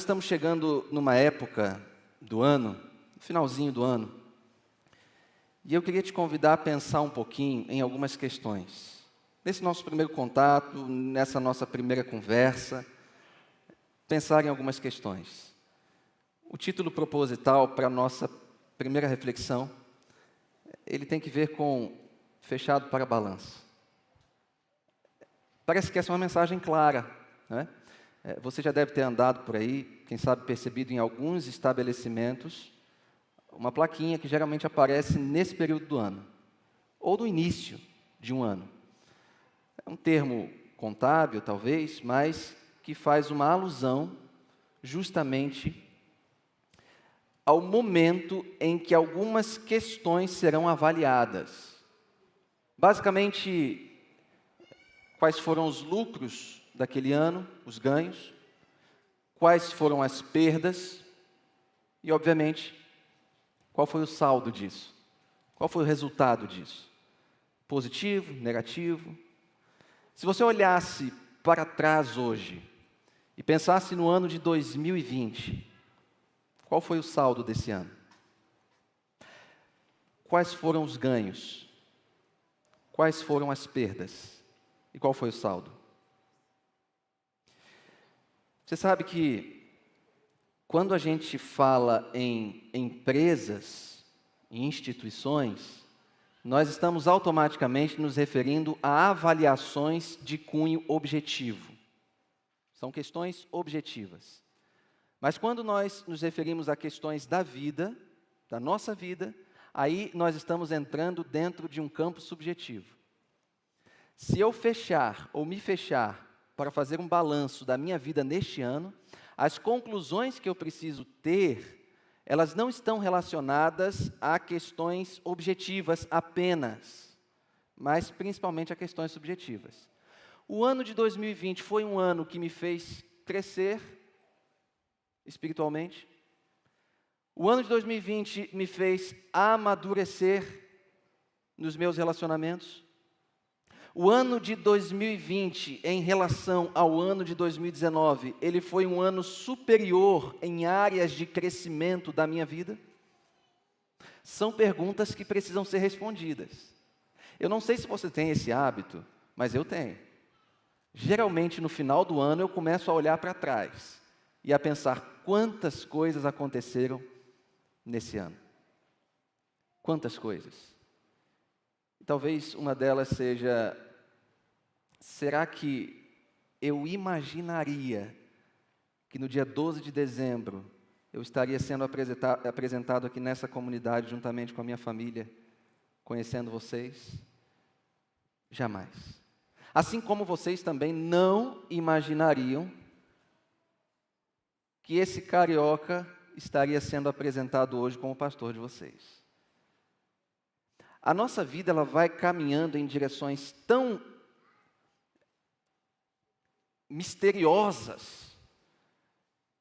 Estamos chegando numa época do ano, no finalzinho do ano, e eu queria te convidar a pensar um pouquinho em algumas questões. Nesse nosso primeiro contato, nessa nossa primeira conversa, pensar em algumas questões. O título proposital para a nossa primeira reflexão, ele tem que ver com fechado para balanço. Parece que essa é uma mensagem clara, não é? Você já deve ter andado por aí, quem sabe percebido em alguns estabelecimentos, uma plaquinha que geralmente aparece nesse período do ano, ou no início de um ano. É um termo contábil, talvez, mas que faz uma alusão justamente ao momento em que algumas questões serão avaliadas. Basicamente, quais foram os lucros daquele ano, os ganhos, quais foram as perdas e, obviamente, qual foi o saldo disso? Qual foi o resultado disso? Positivo, negativo? Se você olhasse para trás hoje e pensasse no ano de 2020, qual foi o saldo desse ano? Quais foram os ganhos? Quais foram as perdas? E qual foi o saldo? Você sabe que quando a gente fala em empresas, em instituições, nós estamos automaticamente nos referindo a avaliações de cunho objetivo. São questões objetivas. Mas quando nós nos referimos a questões da vida, da nossa vida, aí nós estamos entrando dentro de um campo subjetivo. Se eu fechar ou me fechar para fazer um balanço da minha vida neste ano, as conclusões que eu preciso ter, elas não estão relacionadas a questões objetivas apenas, mas principalmente a questões subjetivas. O ano de 2020 foi um ano que me fez crescer espiritualmente. O ano de 2020 me fez amadurecer nos meus relacionamentos. O ano de 2020, em relação ao ano de 2019, ele foi um ano superior em áreas de crescimento da minha vida? São perguntas que precisam ser respondidas. Eu não sei se você tem esse hábito, mas eu tenho. Geralmente, no final do ano, eu começo a olhar para trás e a pensar quantas coisas aconteceram nesse ano. Quantas coisas? Talvez uma delas seja, será que eu imaginaria que no dia 12 de dezembro eu estaria sendo apresentado aqui nessa comunidade juntamente com a minha família, conhecendo vocês? Jamais. Assim como vocês também não imaginariam que esse carioca estaria sendo apresentado hoje como pastor de vocês. A nossa vida ela vai caminhando em direções tão misteriosas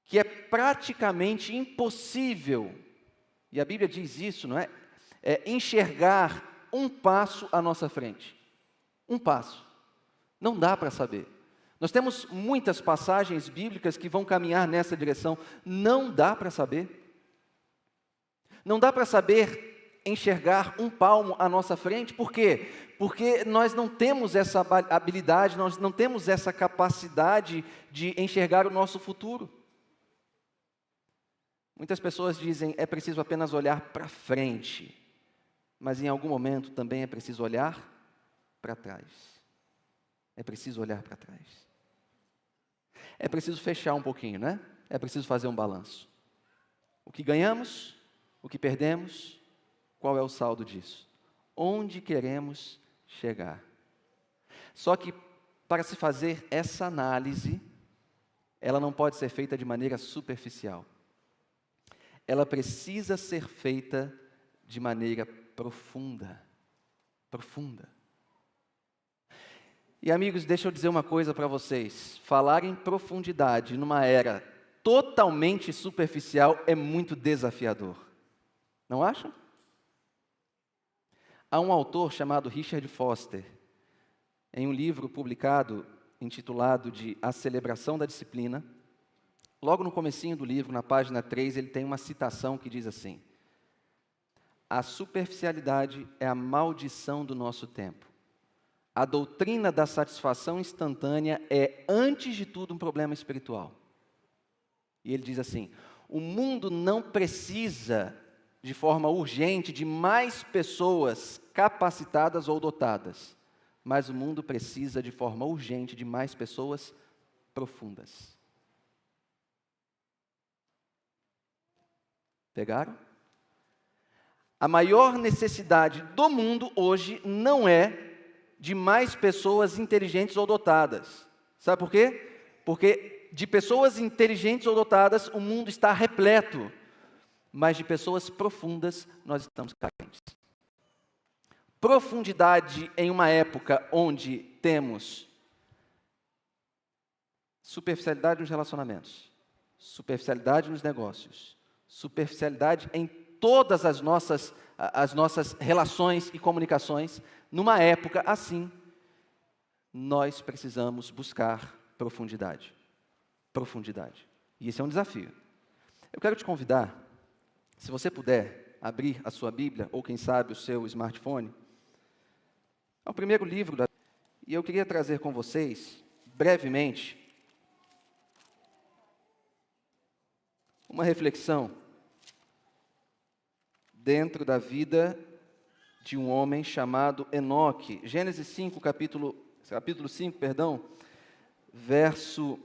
que é praticamente impossível, e a Bíblia diz isso, não é? Enxergar um passo à nossa frente. Um passo. Não dá para saber. Nós temos muitas passagens bíblicas que vão caminhar nessa direção. Não dá para saber. Não dá para saber enxergar um palmo à nossa frente, por quê? Porque nós não temos essa habilidade, nós não temos essa capacidade de enxergar o nosso futuro. Muitas pessoas dizem, é preciso apenas olhar para frente, mas em algum momento também é preciso olhar para trás. É preciso olhar para trás. É preciso fechar um pouquinho, né? É preciso fazer um balanço. O que ganhamos, o que perdemos, qual é o saldo disso? Onde queremos chegar? Só que, para se fazer essa análise, ela não pode ser feita de maneira superficial. Ela precisa ser feita de maneira profunda. Profunda. E, amigos, deixa eu dizer uma coisa para vocês. Falar em profundidade numa era totalmente superficial é muito desafiador. Não acham? Há um autor chamado Richard Foster, em um livro publicado, intitulado de A Celebração da Disciplina, logo no comecinho do livro, na página 3, ele tem uma citação que diz assim: a superficialidade é a maldição do nosso tempo. A doutrina da satisfação instantânea é, antes de tudo, um problema espiritual. E ele diz assim: o mundo não precisa, de forma urgente, de mais pessoas capacitadas ou dotadas, mas o mundo precisa, de forma urgente, de mais pessoas profundas. Pegaram? A maior necessidade do mundo hoje não é de mais pessoas inteligentes ou dotadas. Sabe por quê? Porque de pessoas inteligentes ou dotadas o mundo está repleto, mas de pessoas profundas nós estamos carentes. Profundidade em uma época onde temos superficialidade nos relacionamentos, superficialidade nos negócios, superficialidade em todas as nossas relações e comunicações. Numa época assim, nós precisamos buscar profundidade. Profundidade. E esse é um desafio. Eu quero te convidar, se você puder, abrir a sua Bíblia, ou quem sabe o seu smartphone, ao primeiro livro da Bíblia, e eu queria trazer com vocês, brevemente, uma reflexão dentro da vida de um homem chamado Enoque. Gênesis 5, capítulo 5, verso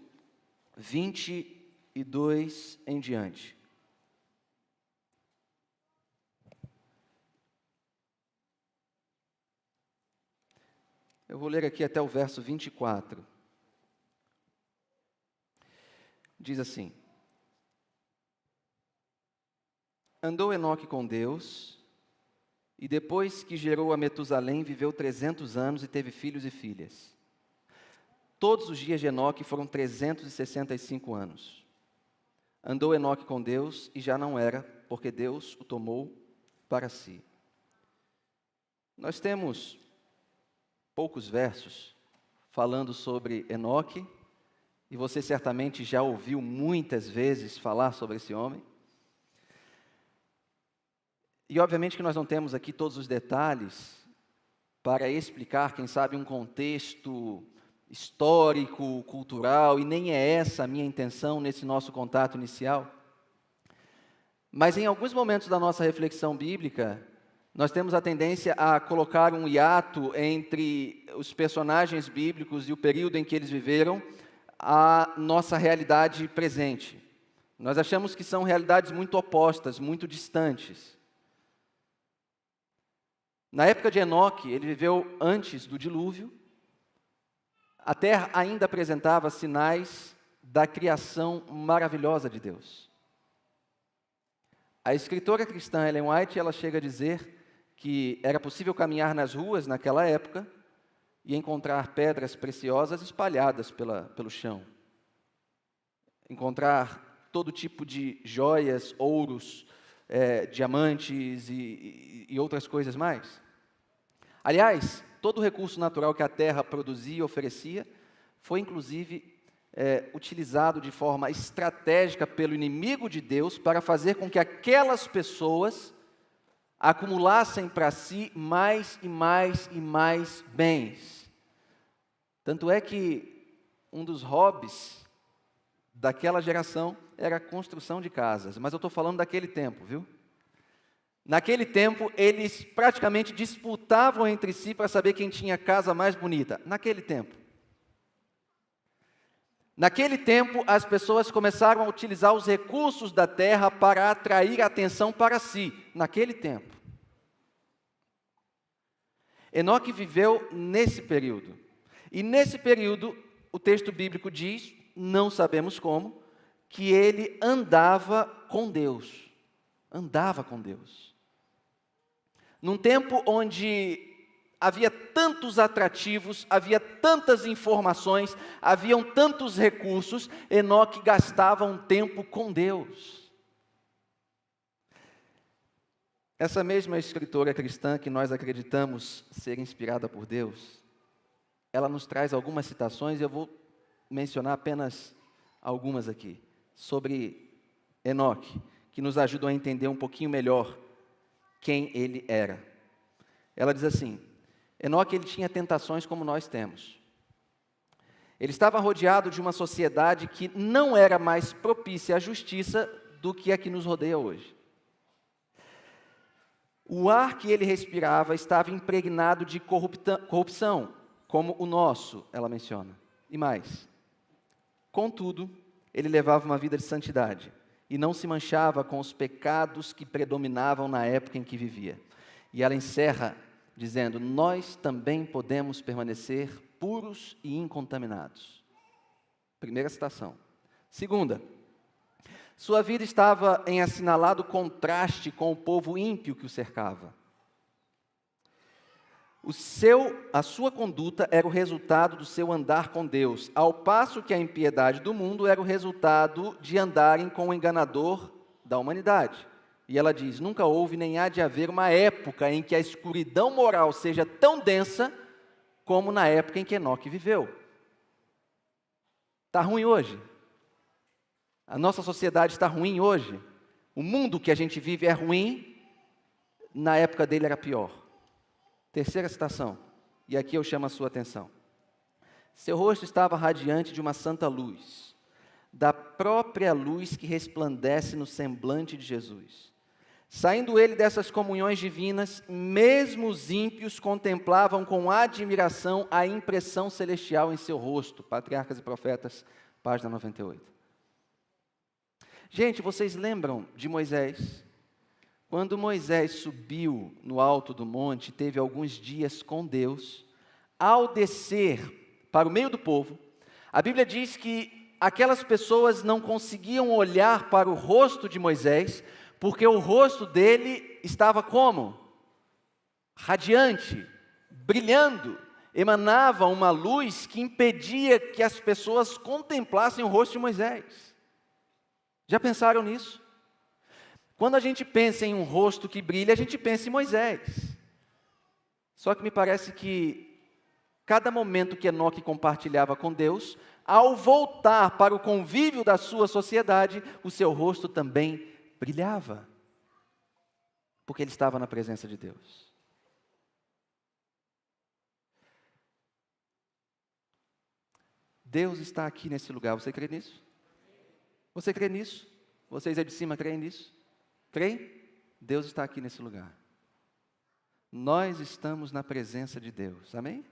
22 em diante. Eu vou ler aqui até o verso 24. Diz assim: andou Enoque com Deus, e depois que gerou a Metusalém, viveu 300 anos e teve filhos e filhas. Todos os dias de Enoque foram 365 anos. Andou Enoque com Deus e já não era, porque Deus o tomou para si. Nós temos poucos versos falando sobre Enoque, e você certamente já ouviu muitas vezes falar sobre esse homem. E obviamente que nós não temos aqui todos os detalhes para explicar, quem sabe, um contexto histórico, cultural, e nem é essa a minha intenção nesse nosso contato inicial. Mas em alguns momentos da nossa reflexão bíblica, nós temos a tendência a colocar um hiato entre os personagens bíblicos e o período em que eles viveram, a nossa realidade presente. Nós achamos que são realidades muito opostas, muito distantes. Na época de Enoque, ele viveu antes do dilúvio. A terra ainda apresentava sinais da criação maravilhosa de Deus. A escritora cristã Ellen White, ela chega a dizer que era possível caminhar nas ruas naquela época e encontrar pedras preciosas espalhadas pelo chão. Encontrar todo tipo de joias, ouros, diamantes e outras coisas mais. Aliás, todo o recurso natural que a terra produzia e oferecia foi, inclusive, utilizado de forma estratégica pelo inimigo de Deus para fazer com que aquelas pessoas acumulassem para si mais e mais e mais bens. Tanto é que um dos hobbies daquela geração era a construção de casas, mas eu estou falando daquele tempo, viu? Naquele tempo, eles praticamente disputavam entre si para saber quem tinha a casa mais bonita. Naquele tempo. Naquele tempo, as pessoas começaram a utilizar os recursos da terra para atrair a atenção para si. Naquele tempo. Enoque viveu nesse período. E nesse período, o texto bíblico diz, não sabemos como, que ele andava com Deus. Andava com Deus. Num tempo onde havia tantos atrativos, havia tantas informações, haviam tantos recursos, Enoque gastava um tempo com Deus. Essa mesma escritora cristã que nós acreditamos ser inspirada por Deus, ela nos traz algumas citações, e eu vou mencionar apenas algumas aqui. sobre Enoque, que nos ajudam a entender um pouquinho melhor quem ele era. Ela diz assim: Enoque, ele tinha tentações como nós temos. Ele estava rodeado de uma sociedade que não era mais propícia à justiça do que a que nos rodeia hoje. O ar que ele respirava estava impregnado de corrupção, como o nosso, ela menciona. E mais, contudo, ele levava uma vida de santidade e não se manchava com os pecados que predominavam na época em que vivia. E ela encerra dizendo: nós também podemos permanecer puros e incontaminados. Primeira citação. Segunda, sua vida estava em assinalado contraste com o povo ímpio que o cercava. A sua conduta era o resultado do seu andar com Deus, ao passo que a impiedade do mundo era o resultado de andarem com o enganador da humanidade. E ela diz: nunca houve nem há de haver uma época em que a escuridão moral seja tão densa como na época em que Enoque viveu. Está ruim hoje? A nossa sociedade está ruim hoje? O mundo que a gente vive é ruim? Na época dele era pior. Terceira citação, e aqui eu chamo a sua atenção. Seu rosto estava radiante de uma santa luz, da própria luz que resplandece no semblante de Jesus. Saindo ele dessas comunhões divinas, mesmo os ímpios contemplavam com admiração a impressão celestial em seu rosto. Patriarcas e Profetas, página 98. Gente, vocês lembram de Moisés? Quando Moisés subiu no alto do monte, teve alguns dias com Deus, ao descer para o meio do povo, a Bíblia diz que aquelas pessoas não conseguiam olhar para o rosto de Moisés, porque o rosto dele estava como? Radiante, brilhando, emanava uma luz que impedia que as pessoas contemplassem o rosto de Moisés. Já pensaram nisso? Quando a gente pensa em um rosto que brilha, a gente pensa em Moisés. Só que me parece que cada momento que Enoque compartilhava com Deus, ao voltar para o convívio da sua sociedade, o seu rosto também brilhava, porque ele estava na presença de Deus. Deus está aqui nesse lugar, você crê nisso? Você crê nisso? Vocês aí de cima creem nisso? Creem? Deus está aqui nesse lugar. Nós estamos na presença de Deus, amém?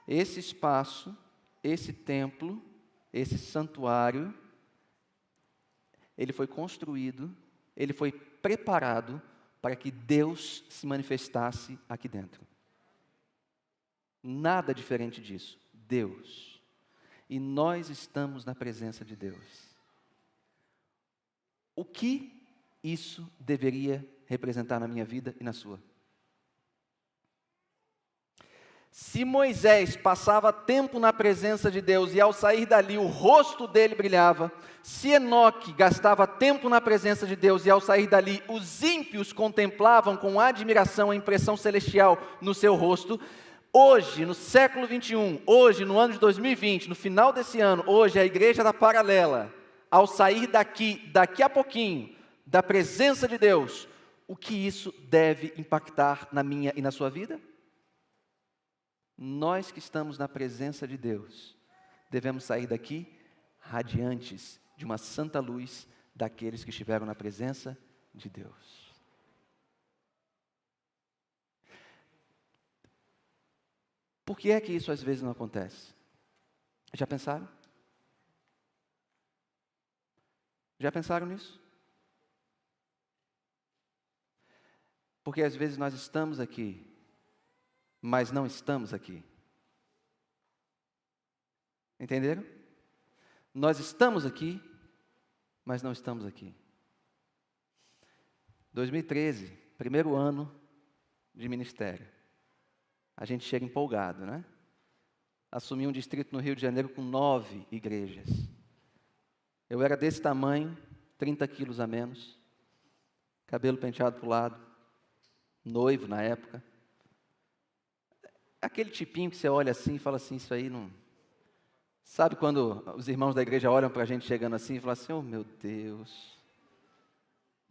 Esse espaço, esse templo, esse santuário, ele foi construído, ele foi preparado para que Deus se manifestasse aqui dentro. Nada diferente disso. Deus. E nós estamos na presença de Deus. O que isso deveria representar na minha vida e na sua? Se Moisés passava tempo na presença de Deus e ao sair dali o rosto dele brilhava, se Enoque gastava tempo na presença de Deus e ao sair dali os ímpios contemplavam com admiração a impressão celestial no seu rosto, hoje, no século 21, hoje, no ano de 2020, no final desse ano, hoje, a igreja da Paralela, ao sair daqui a pouquinho, da presença de Deus, o que isso deve impactar na minha e na sua vida? Nós que estamos na presença de Deus, devemos sair daqui radiantes de uma santa luz daqueles que estiveram na presença de Deus. Por que é que isso às vezes não acontece? Já pensaram? Já pensaram nisso? Porque às vezes nós estamos aqui, mas não estamos aqui. Entenderam? Nós estamos aqui, mas não estamos aqui. 2013, primeiro ano de ministério. A gente chega empolgado, né? Assumi um distrito no Rio de Janeiro com 9 igrejas. Eu era desse tamanho, 30 quilos a menos, cabelo penteado para o lado, noivo na época. Aquele tipinho que você olha assim e fala assim, isso Sabe quando os irmãos da igreja olham para a gente chegando assim e falam assim, oh meu Deus,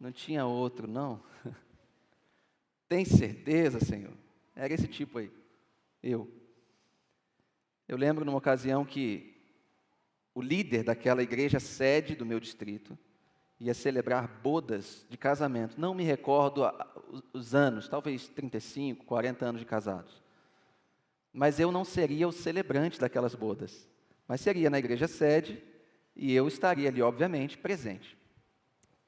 não tinha outro não? Tem certeza, Senhor? Era esse tipo aí, eu. Eu lembro numa ocasião que o líder daquela igreja sede do meu distrito ia celebrar bodas de casamento. Não me recordo os anos, talvez 35, 40 anos de casados. Mas eu não seria o celebrante daquelas bodas. Mas seria na igreja sede e eu estaria ali, obviamente, presente.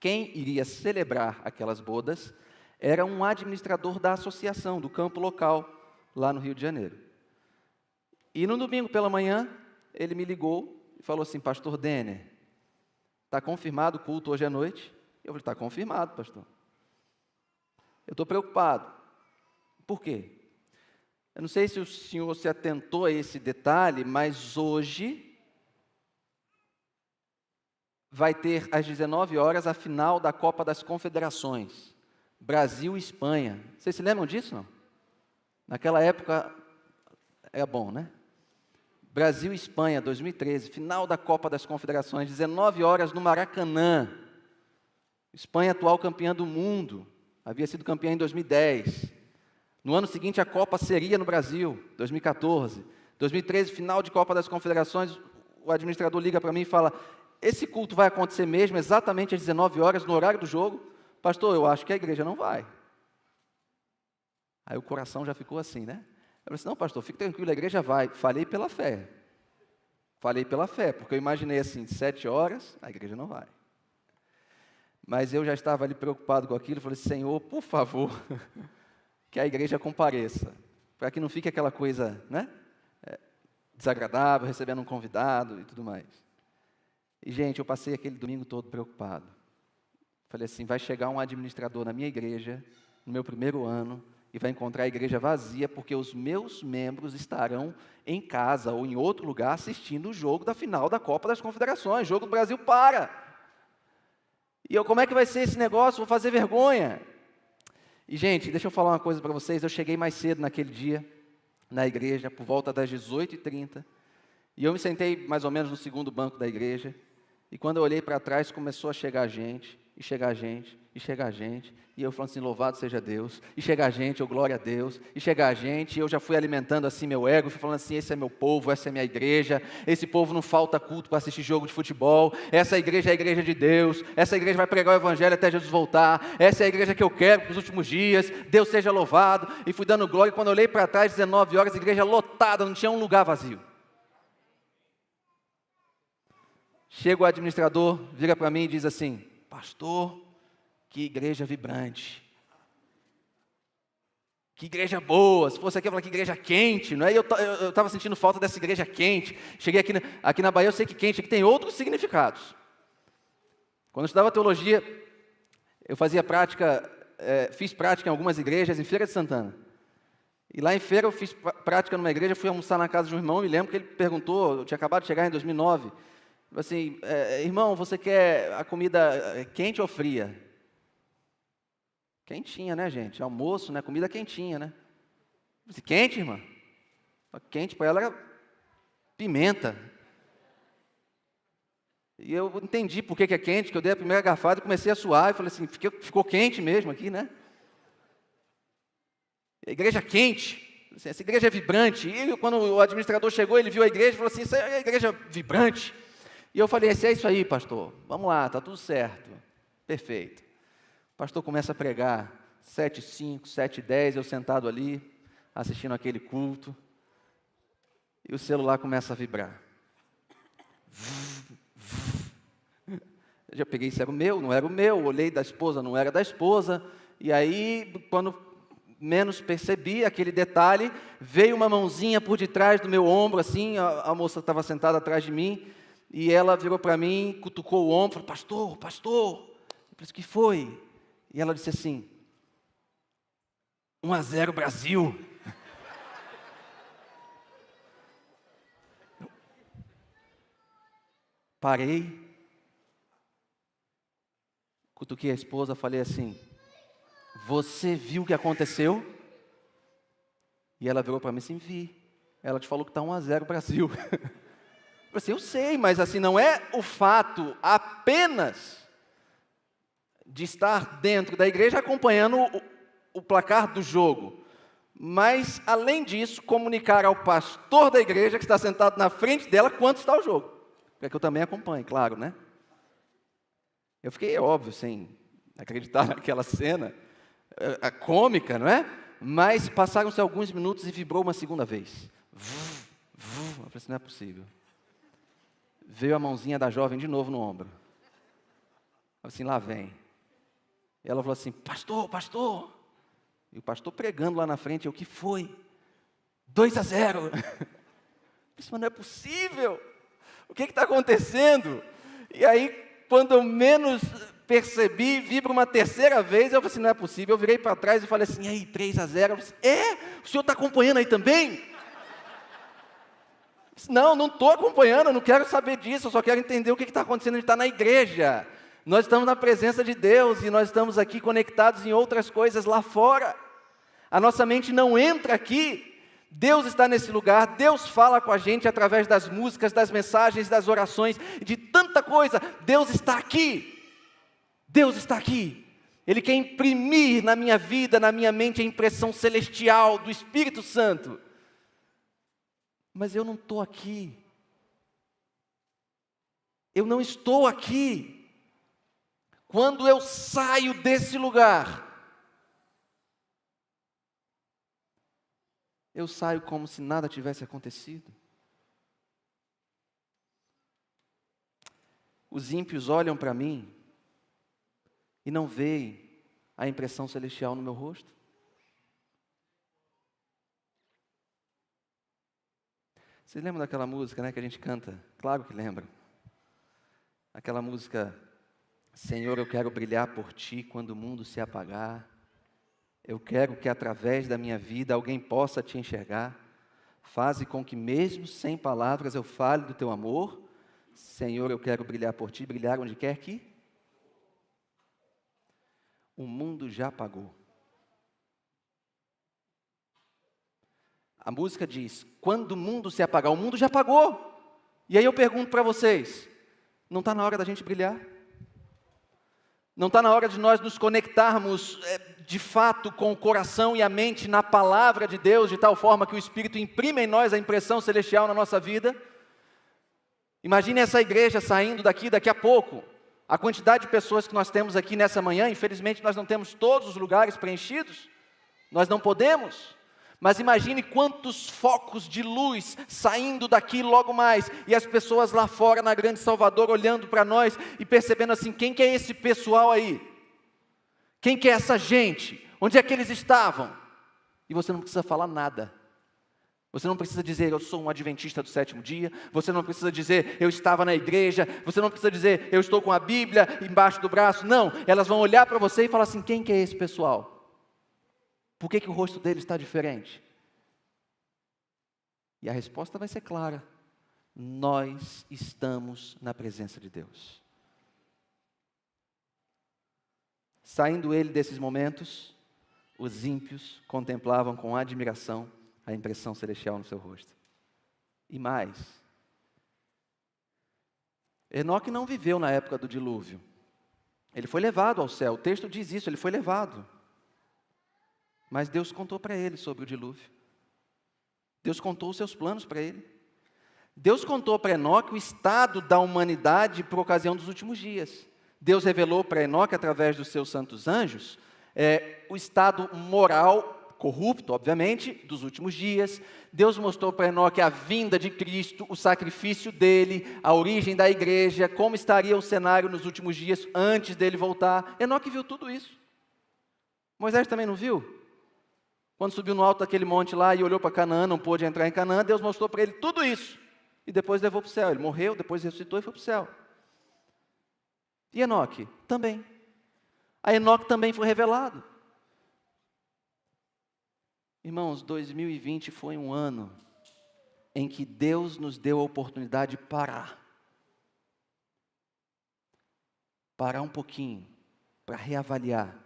Quem iria celebrar aquelas bodas era um administrador da associação, do campo local, lá no Rio de Janeiro. E no domingo pela manhã, ele me ligou e falou assim, pastor Denner, está confirmado o culto hoje à noite? Eu falei, está confirmado, pastor. Eu estou preocupado. Por quê? Eu não sei se o senhor se atentou a esse detalhe, mas hoje vai ter às 19 horas a final da Copa das Confederações, Brasil e Espanha. Vocês se lembram disso, não? Naquela época era bom, né? Brasil e Espanha, 2013, final da Copa das Confederações, 19 horas no Maracanã. Espanha, atual campeã do mundo, havia sido campeã em 2010. No ano seguinte, a Copa seria no Brasil, 2014. 2013, final de Copa das Confederações, o administrador liga para mim e fala, esse culto vai acontecer mesmo, exatamente às 19 horas, no horário do jogo? Pastor, eu acho que a igreja não vai. Aí o coração já ficou assim, né? Eu falei assim, não, pastor, fique tranquilo, a igreja vai. Falei pela fé. Falei pela fé, porque eu imaginei assim, 7 horas, a igreja não vai. Mas eu já estava ali preocupado com aquilo, falei, Senhor, por favor, que a igreja compareça, para que não fique aquela coisa, né, desagradável, recebendo um convidado e tudo mais. E, gente, eu passei aquele domingo todo preocupado. Falei assim, vai chegar um administrador na minha igreja, no meu primeiro ano, e vai encontrar a igreja vazia, porque os meus membros estarão em casa ou em outro lugar assistindo o jogo da final da Copa das Confederações, jogo do Brasil para. E eu, como é que vai ser esse negócio? Vou fazer vergonha. E, gente, deixa eu falar uma coisa para vocês, eu cheguei mais cedo naquele dia, na igreja, por volta das 18h30, e eu me sentei mais ou menos no segundo banco da igreja, e quando eu olhei para trás, começou a chegar gente, e chegar gente, e chegar gente, e eu falando assim, louvado seja Deus, e chegar gente, glória a Deus, e chegar gente, e eu já fui alimentando assim meu ego, fui falando assim, esse é meu povo, essa é minha igreja, esse povo não falta culto para assistir jogo de futebol, essa igreja é a igreja de Deus, essa igreja vai pregar o evangelho até Jesus voltar, essa é a igreja que eu quero para os últimos dias, Deus seja louvado, e fui dando glória, e quando eu olhei para trás, 19 horas, a igreja lotada, não tinha um lugar vazio. Chega o administrador, vira para mim e diz assim, pastor, que igreja vibrante, que igreja boa, se fosse aqui eu falar que igreja quente, não é? Eu estava sentindo falta dessa igreja quente, cheguei aqui na Bahia, eu sei que quente aqui tem outros significados. Quando eu estudava teologia, eu fazia prática, fiz prática em algumas igrejas, em Feira de Santana, e lá em Feira eu fiz prática numa igreja, fui almoçar na casa de um irmão, me lembro que ele perguntou, eu tinha acabado de chegar em 2009, assim, irmão, você quer a comida quente ou fria? Quentinha, né, gente? Almoço, né? Comida quentinha, né? Disse, quente, irmã? Quente para ela era pimenta. E eu entendi por que é quente, que eu dei a primeira garfada e comecei a suar, e falei assim, ficou quente mesmo aqui, né? A igreja quente. Assim, essa igreja é vibrante. E quando o administrador chegou, ele viu a igreja e falou assim, essa é a igreja vibrante. E eu falei, é isso aí, pastor, vamos lá, está tudo certo, perfeito. O pastor começa a pregar, 7h05, 7h10, eu sentado ali, assistindo aquele culto, e o celular começa a vibrar. Eu já peguei, isso era o meu, não era o meu, olhei da esposa, não era da esposa, e aí, quando menos percebi aquele detalhe, veio uma mãozinha por detrás do meu ombro, assim, a moça estava sentada atrás de mim, e ela virou para mim, cutucou o ombro, falou, pastor, pastor. Eu falei, o que foi? E ela disse assim, 1-0 Brasil. Parei, cutuquei a esposa, falei assim, você viu o que aconteceu? E ela virou para mim assim, vi. Ela te falou que está 1-0 Brasil. Assim, eu sei, mas assim, não é o fato apenas de estar dentro da igreja acompanhando o placar do jogo. Mas, além disso, comunicar ao pastor da igreja que está sentado na frente dela quanto está o jogo. Para que eu também acompanhe, claro, né? Eu fiquei, óbvio, sem acreditar naquela cena, a cômica, não é? Mas passaram-se alguns minutos e vibrou uma segunda vez. Eu falei assim, não é possível. Veio a mãozinha da jovem de novo no ombro. Eu falei assim, lá vem. E ela falou assim, pastor, pastor. E o pastor pregando lá na frente, o que foi? 2-0. Eu disse, mas não é possível. O que está acontecendo? E aí, quando eu menos percebi, vibra uma terceira vez, eu falei assim, não é possível. Eu virei para trás e falei assim, e aí, 3-0. Eu disse, o senhor está acompanhando aí também? Eu disse, não estou acompanhando, eu não quero saber disso, eu só quero entender o que está acontecendo. A gente está na igreja. Nós estamos na presença de Deus e nós estamos aqui conectados em outras coisas lá fora. A nossa mente não entra aqui. Deus está nesse lugar, Deus fala com a gente através das músicas, das mensagens, das orações, de tanta coisa. Deus está aqui. Deus está aqui. Ele quer imprimir na minha vida, na minha mente, a impressão celestial do Espírito Santo. Mas eu não estou aqui. Eu não estou aqui. Quando eu saio desse lugar, eu saio como se nada tivesse acontecido. Os ímpios olham para mim e não veem a impressão celestial no meu rosto. Vocês lembram daquela música, né, que a gente canta? Claro que lembram. Aquela música, Senhor, eu quero brilhar por Ti quando o mundo se apagar. Eu quero que através da minha vida alguém possa Te enxergar. Faze com que mesmo sem palavras eu fale do Teu amor. Senhor, eu quero brilhar por Ti, brilhar onde quer que o mundo já apagou. A música diz, quando o mundo se apagar, o mundo já apagou. E aí eu pergunto para vocês, não está na hora da gente brilhar? Não está na hora de nós nos conectarmos de fato com o coração e a mente na palavra de Deus, de tal forma que o Espírito imprime em nós a impressão celestial na nossa vida? Imagine essa igreja saindo daqui a pouco. A quantidade de pessoas que nós temos aqui nessa manhã, infelizmente nós não temos todos os lugares preenchidos, nós não podemos. Mas imagine quantos focos de luz saindo daqui logo mais, e as pessoas lá fora na Grande Salvador olhando para nós e percebendo assim, quem que é esse pessoal aí? Quem que é essa gente? Onde é que eles estavam? E você não precisa falar nada. Você não precisa dizer, eu sou um adventista do sétimo dia. Você não precisa dizer, eu estava na igreja. Você não precisa dizer, eu estou com a Bíblia embaixo do braço. Não, elas vão olhar para você e falar assim, quem que é esse pessoal? Por que o rosto dele está diferente? E a resposta vai ser clara. Nós estamos na presença de Deus. Saindo ele desses momentos, os ímpios contemplavam com admiração a impressão celestial no seu rosto. E mais, Enoque não viveu na época do dilúvio. Ele foi levado ao céu. O texto diz isso, ele foi levado. Mas Deus contou para ele sobre o dilúvio. Deus contou os seus planos para ele. Deus contou para Enoque o estado da humanidade por ocasião dos últimos dias. Deus revelou para Enoque, através dos seus santos anjos, o estado moral, corrupto, obviamente, dos últimos dias. Deus mostrou para Enoque a vinda de Cristo, o sacrifício dele, a origem da igreja, como estaria o cenário nos últimos dias, antes dele voltar. Enoque viu tudo isso. Moisés também não viu? Quando subiu no alto daquele monte lá e olhou para Canaã, não pôde entrar em Canaã, Deus mostrou para ele tudo isso. E depois levou para o céu. Ele morreu, depois ressuscitou e foi para o céu. E Enoque? Também. A Enoque também foi revelado. Irmãos, 2020 foi um ano em que Deus nos deu a oportunidade de parar. Parar um pouquinho, para reavaliar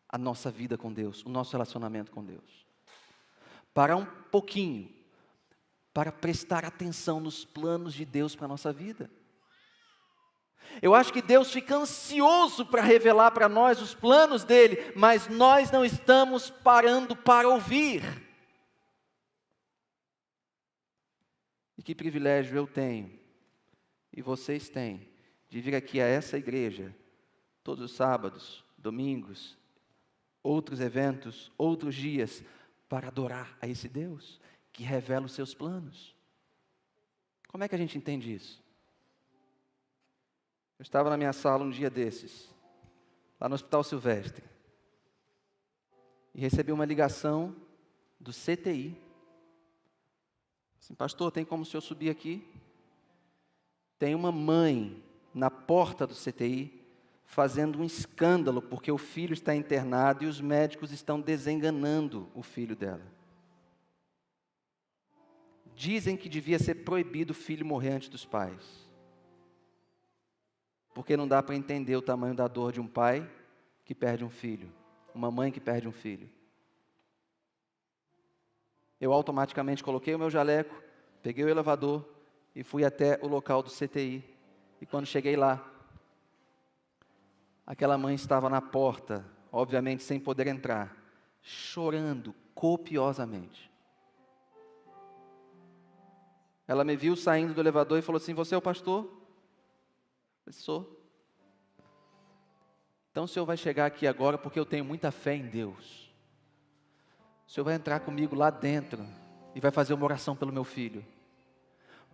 a nossa vida com Deus, o nosso relacionamento com Deus. Parar um pouquinho, para prestar atenção nos planos de Deus para a nossa vida. Eu acho que Deus fica ansioso para revelar para nós os planos dele, mas nós não estamos parando para ouvir. E que privilégio eu tenho, e vocês têm, de vir aqui a essa igreja, todos os sábados, domingos, outros eventos, outros dias, para adorar a esse Deus que revela os seus planos. Como é que a gente entende isso? Eu estava na minha sala um dia desses, lá no Hospital Silvestre, e recebi uma ligação do CTI. Assim, pastor, tem como o senhor subir aqui? Tem uma mãe na porta do CTI fazendo um escândalo porque o filho está internado e os médicos estão desenganando o filho dela. Dizem que devia ser proibido o filho morrer antes dos pais. Porque não dá para entender o tamanho da dor de um pai que perde um filho, uma mãe que perde um filho. Eu automaticamente coloquei o meu jaleco, peguei o elevador e fui até o local do CTI. E quando cheguei lá, aquela mãe estava na porta, obviamente sem poder entrar, chorando copiosamente. Ela me viu saindo do elevador e falou assim: você é o pastor? Eu disse: sou. Então o senhor vai chegar aqui agora porque eu tenho muita fé em Deus. O senhor vai entrar comigo lá dentro e vai fazer uma oração pelo meu filho.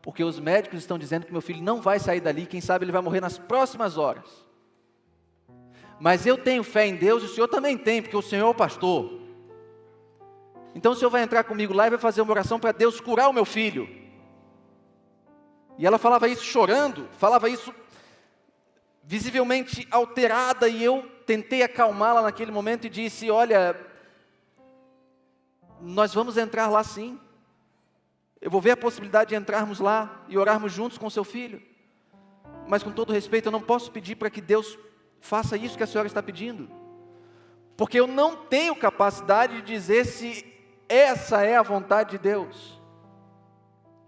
Porque os médicos estão dizendo que meu filho não vai sair dali, quem sabe ele vai morrer nas próximas horas. Mas eu tenho fé em Deus e o senhor também tem, porque o senhor é o pastor. Então o senhor vai entrar comigo lá e vai fazer uma oração para Deus curar o meu filho. E ela falava isso chorando, falava isso visivelmente alterada, e eu tentei acalmá-la naquele momento e disse: olha, nós vamos entrar lá sim. Eu vou ver a possibilidade de entrarmos lá e orarmos juntos com o seu filho. Mas com todo respeito, eu não posso pedir para que Deus faça isso que a senhora está pedindo. Porque eu não tenho capacidade de dizer se essa é a vontade de Deus.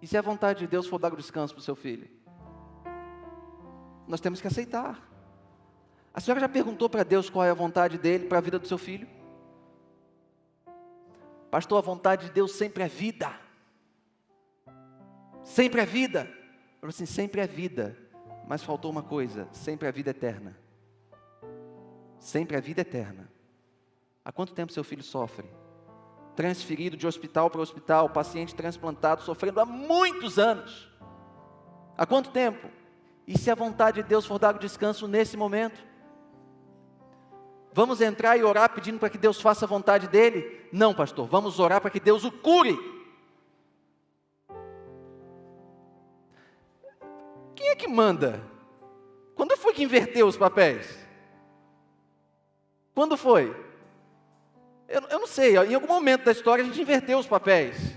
E se a vontade de Deus for dar o descanso para o seu filho? Nós temos que aceitar. A senhora já perguntou para Deus qual é a vontade dele para a vida do seu filho? Pastor, a vontade de Deus sempre é vida. Sempre é vida. Eu falei assim: sempre é vida. Mas faltou uma coisa: sempre é vida eterna. Sempre é vida eterna. Há quanto tempo seu filho sofre? Transferido de hospital para hospital, paciente transplantado, sofrendo há muitos anos. Há quanto tempo? E se a vontade de Deus for dar o descanso nesse momento? Vamos entrar e orar pedindo para que Deus faça a vontade dele? Não, pastor, vamos orar para que Deus o cure. Quem é que manda? Quando foi que inverteu os papéis? Quando foi? Eu não sei, em algum momento da história a gente inverteu os papéis.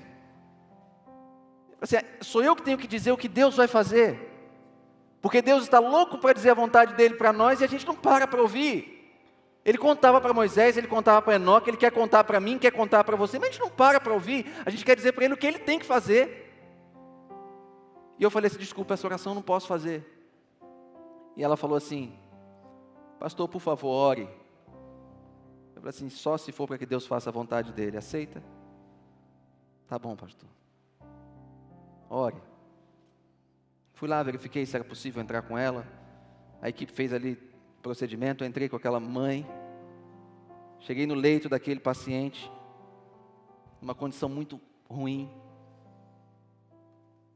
Assim, sou eu que tenho que dizer o que Deus vai fazer. Porque Deus está louco para dizer a vontade dele para nós e a gente não para ouvir. Ele contava para Moisés, ele contava para Enoque, ele quer contar para mim, quer contar para você, mas a gente não para ouvir. A gente quer dizer para ele o que ele tem que fazer. E eu falei assim: desculpa, essa oração eu não posso fazer. E ela falou assim: pastor, por favor, ore. Eu falei assim: só se for para que Deus faça a vontade dele, aceita? Tá bom, pastor. Ore. Fui lá, verifiquei se era possível entrar com ela. A equipe fez ali o procedimento, eu entrei com aquela mãe. Cheguei no leito daquele paciente, numa condição muito ruim.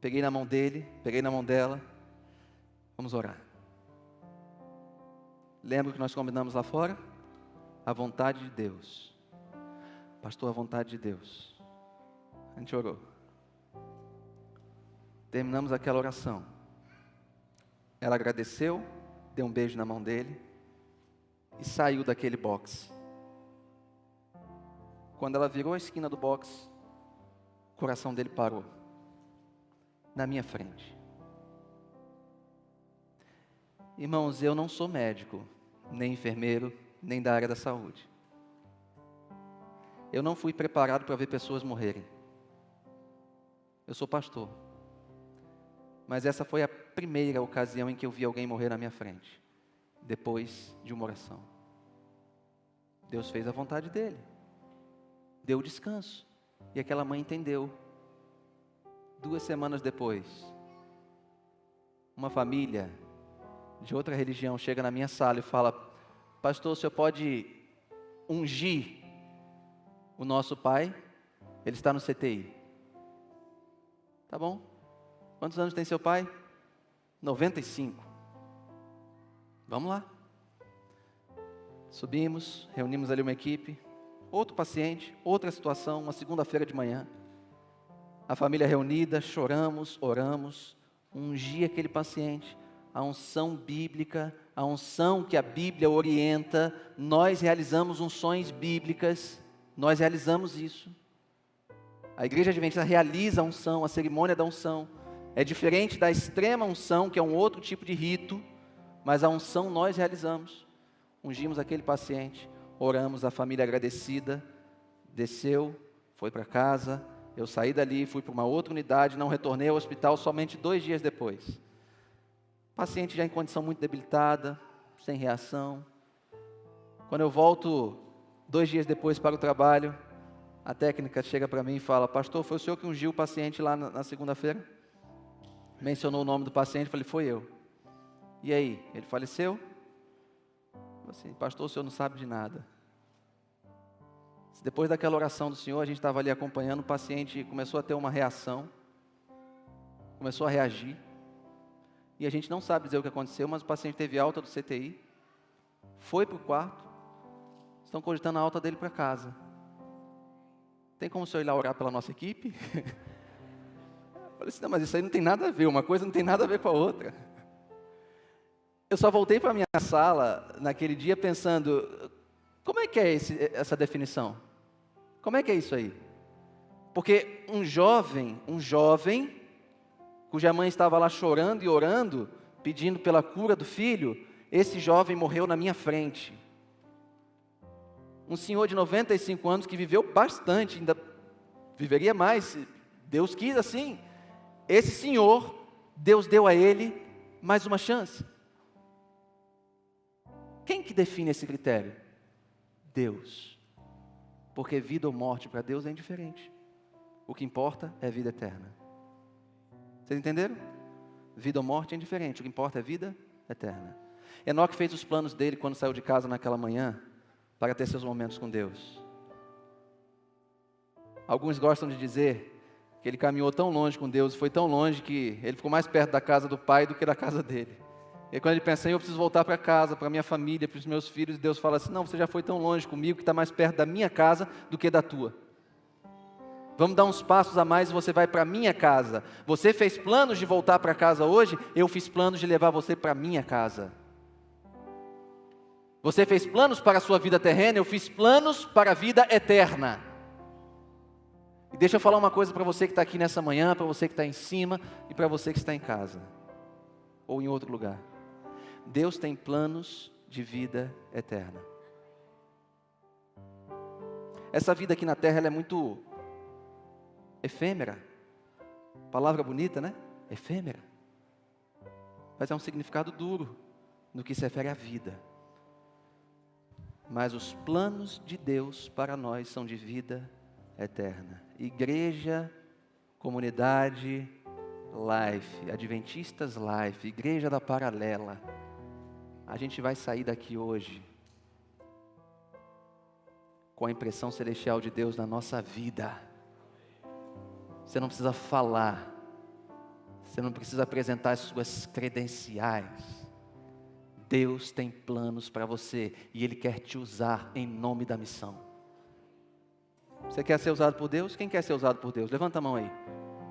Peguei na mão dele, peguei na mão dela. Vamos orar. Lembra que nós combinamos lá fora? A vontade de Deus. Pastor, a vontade de Deus. A gente orou. Terminamos aquela oração. Ela agradeceu, deu um beijo na mão dele e saiu daquele box. Quando ela virou a esquina do box, o coração dele parou. Na minha frente. Irmãos, eu não sou médico, nem enfermeiro, nem da área da saúde. Eu não fui preparado para ver pessoas morrerem. Eu sou pastor. Mas essa foi a primeira ocasião em que eu vi alguém morrer na minha frente, depois de uma oração. Deus fez a vontade dele, deu descanso, e aquela mãe entendeu. 2 semanas depois, uma família de outra religião chega na minha sala e fala: pastor, o senhor pode ungir o nosso pai? Ele está no CTI. Tá bom. Quantos anos tem seu pai? 95. Vamos lá. Subimos, reunimos ali uma equipe, outro paciente, outra situação, uma segunda-feira de manhã. A família reunida, choramos, oramos, ungi aquele paciente. A unção bíblica, a unção que a Bíblia orienta, nós realizamos unções bíblicas, nós realizamos isso. A igreja adventista realiza a unção, a cerimônia da unção. É diferente da extrema unção, que é um outro tipo de rito, mas a unção nós realizamos. Ungimos aquele paciente, oramos, a família agradecida, desceu, foi para casa. Eu saí dali, fui para uma outra unidade, não retornei ao hospital somente 2 dias depois. Paciente já em condição muito debilitada, sem reação. Quando eu volto 2 dias depois para o trabalho, a técnica chega para mim e fala: pastor, foi o senhor que ungiu o paciente lá na segunda-feira? Mencionou o nome do paciente, falei: foi eu. E aí, ele faleceu? Eu assim: pastor, o senhor não sabe de nada. Depois daquela oração do senhor, a gente estava ali acompanhando, o paciente começou a ter uma reação, começou a reagir, e a gente não sabe dizer o que aconteceu, mas o paciente teve alta do CTI, foi para o quarto, estão cogitando a alta dele para casa. Tem como o senhor ir lá orar pela nossa equipe? Eu falei assim: não, mas isso aí não tem nada a ver, uma coisa não tem nada a ver com a outra. Eu só voltei para a minha sala naquele dia pensando: como é que é essa definição? Como é que é isso aí? Porque um jovem, cuja mãe estava lá chorando e orando, pedindo pela cura do filho, esse jovem morreu na minha frente. Um senhor de 95 anos que viveu bastante, ainda viveria mais, se Deus quis assim. Esse senhor, Deus deu a ele mais uma chance. Quem que define esse critério? Deus. Porque vida ou morte para Deus é indiferente. O que importa é vida eterna. Vocês entenderam? Vida ou morte é indiferente, o que importa é vida eterna. Enoque fez os planos dele quando saiu de casa naquela manhã, para ter seus momentos com Deus. Alguns gostam de dizer que ele caminhou tão longe com Deus, foi tão longe que ele ficou mais perto da casa do pai do que da casa dele. E quando ele pensa: eu preciso voltar para casa, para minha família, para os meus filhos, Deus fala assim: não, você já foi tão longe comigo que está mais perto da minha casa do que da tua. Vamos dar uns passos a mais e você vai para a minha casa. Você fez planos de voltar para casa hoje, eu fiz planos de levar você para a minha casa. Você fez planos para a sua vida terrena, eu fiz planos para a vida eterna. E deixa eu falar uma coisa para você que está aqui nessa manhã, para você que está em cima e para você que está em casa, ou em outro lugar. Deus tem planos de vida eterna. Essa vida aqui na terra ela é muito efêmera. Palavra bonita, né? Efêmera. Mas é um significado duro no que se refere à vida. Mas os planos de Deus para nós são de vida eterna. Igreja, comunidade, Life, Adventistas Life, Igreja da Paralela. A gente vai sair daqui hoje com a impressão celestial de Deus na nossa vida. Você não precisa falar, você não precisa apresentar as suas credenciais. Deus tem planos para você e Ele quer te usar em nome da missão. Você quer ser usado por Deus? Quem quer ser usado por Deus? Levanta a mão aí.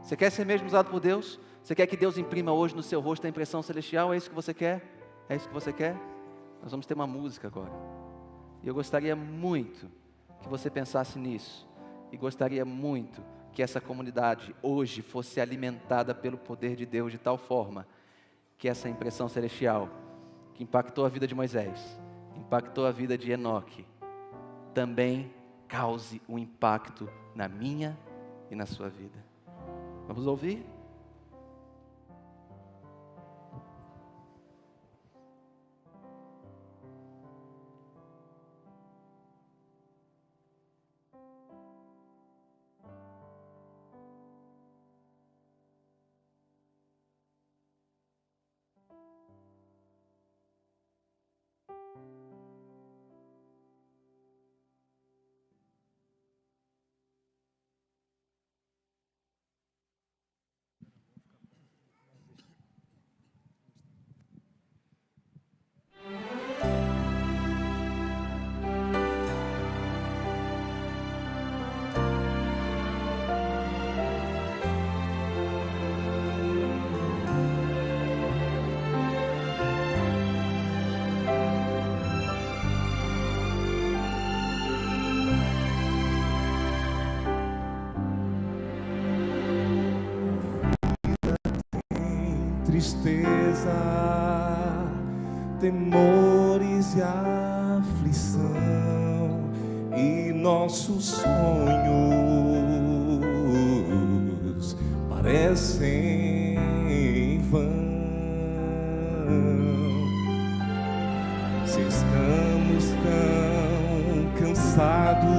Você quer ser mesmo usado por Deus? Você quer que Deus imprima hoje no seu rosto a impressão celestial? É isso que você quer? É isso que você quer? Nós vamos ter uma música agora. E eu gostaria muito que você pensasse nisso. E gostaria muito que essa comunidade hoje fosse alimentada pelo poder de Deus de tal forma que essa impressão celestial, que impactou a vida de Moisés, impactou a vida de Enoque, também cause um impacto na minha e na sua vida. Vamos ouvir? Tristeza, temores e aflição, e nossos sonhos parecem em vão. Se estamos tão cansados,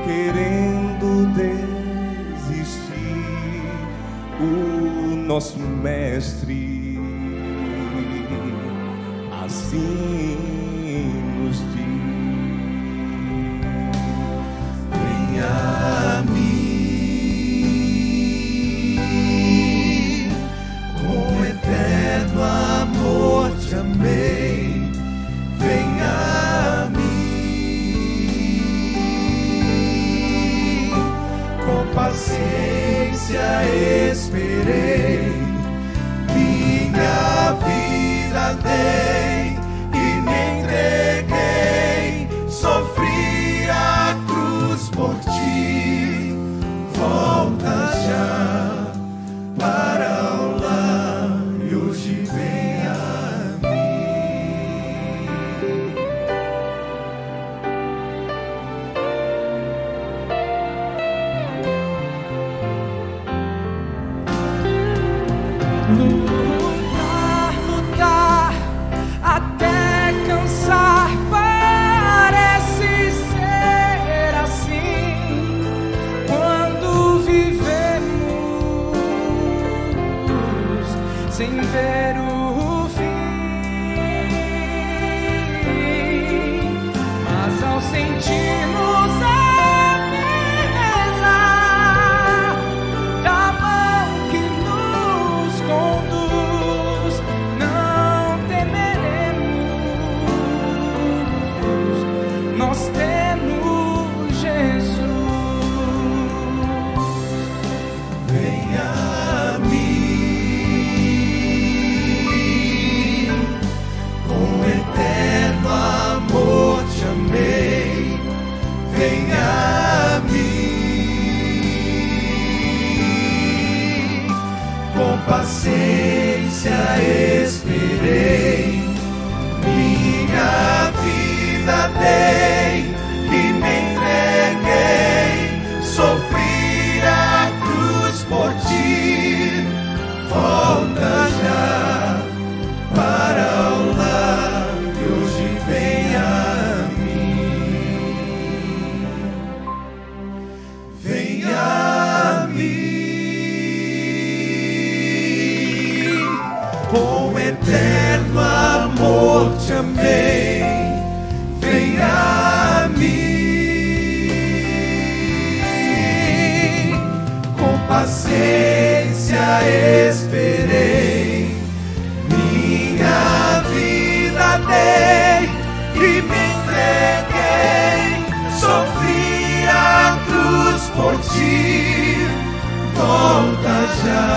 querendo desistir, o nosso mestre assim nos diz: venha a mim, com eterno amor te amei. Venha a mim, com paciência esperei, minha vida dei e me entreguei, sofri a cruz por ti. Volta já para o lar e hoje vem a lutar até cansar, parece ser assim quando vivemos sem ver o fim, mas ao sentirmos a beleza da mão que nos conduz, não temeremos, nós temos Jesus. venha a mim, com eterno amor te amei. Venha a mim, com paciência esperei, minha vida dei e me entreguei, sofri a cruz por ti. Volta já para o lar e hoje venha a mim. Venha a mim, com eterno amor te amei. Venha a mim, com paciência esperei, minha vida dei e me entreguei, sofri a cruz por ti. Volta já